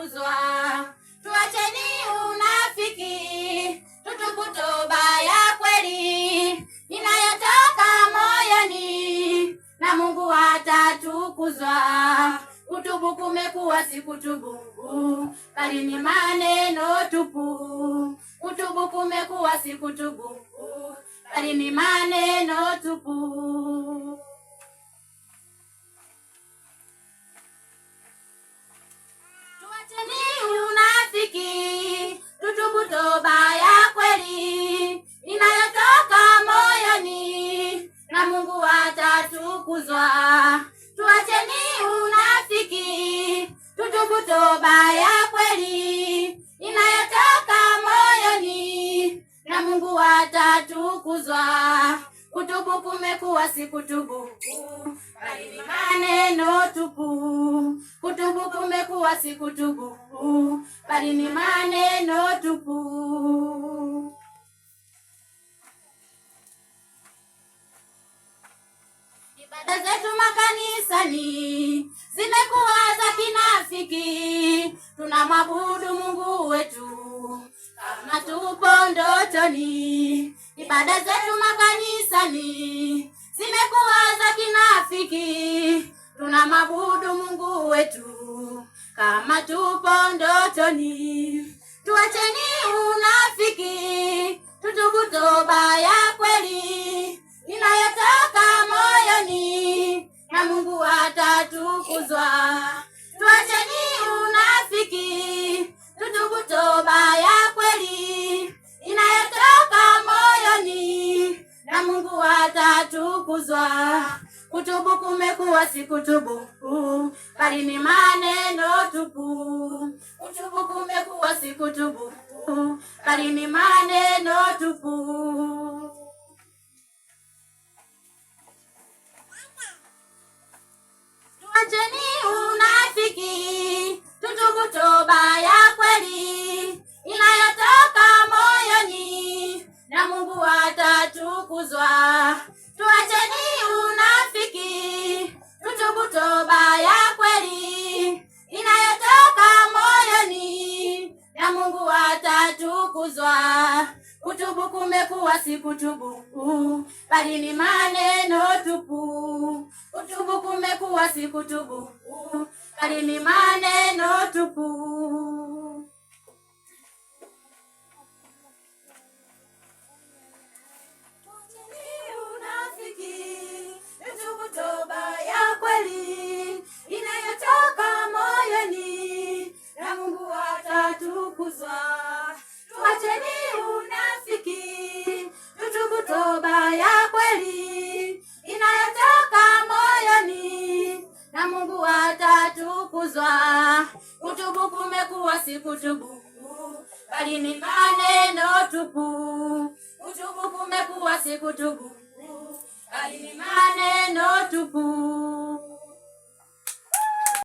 watatukuzwa. Tuacheni unafiki, tutubu toba ya kweli inayotoka moyoni, na Mungu atatukuzwa. Kutubu kumekuwa si kutubu, bali ni maneno tupu. Kutubu kumekuwa si kutubu, bali ni maneno tupu. Tuacheni unafiki, tutubu toba ya kweli inayotoka moyoni, na Mungu atatukuzwa. Tuacheni unafiki, tutubu toba ya kweli inayotoka moyoni, na Mungu atatukuzwa. Kutubu kumekuwa si kutubu, bali ni maneno tupu. Kutubu kumekuwa si kutubu, bali ni maneno tupu. Ibada zetu makanisani zimekuwa za kinafiki. Tunamwabudu Mungu wetu kama tupo ndotoni. Ibada zetu makanisani zimekuwa za kinafiki. Tunamwabudu Mungu wetu kama tupo ndotoni. Tuacheni unafiki, tutubu toba ya kweli inayotoka moyoni, na Mungu atatukuzwa. Tuacheni unafiki, tutubu toba ya kweli inayotoka moyoni, na Mungu atatukuzwa. Kutubu kumekuwa si kutubu, bali ni maneno tupu. Kutubu kumekuwa si kutubu, bali ni maneno tupu. Tuacheni unafiki, tutubu toba ya kweli inayotoka moyoni, na Mungu atatukuzwa. Tuacheni unafiki, tutubu toba ya kweli inayotoka moyoni, na Mungu atatukuzwa. Kutubu kumekuwa si kutubu, bali ni maneno tupu. Kutubu kumekuwa si kutubu, bali ni maneno tupu. Tutubu toba ya kweli inayotoka moyoni, na Mungu atatukuzwa. Tuacheni unafiki, tutubu toba ya kweli inayotoka moyoni, na Mungu atatukuzwa. Kutubu kumekuwa si kutubu, bali ni maneno tupu. Kutubu kumekuwa si kutubu, bali ni maneno tupu.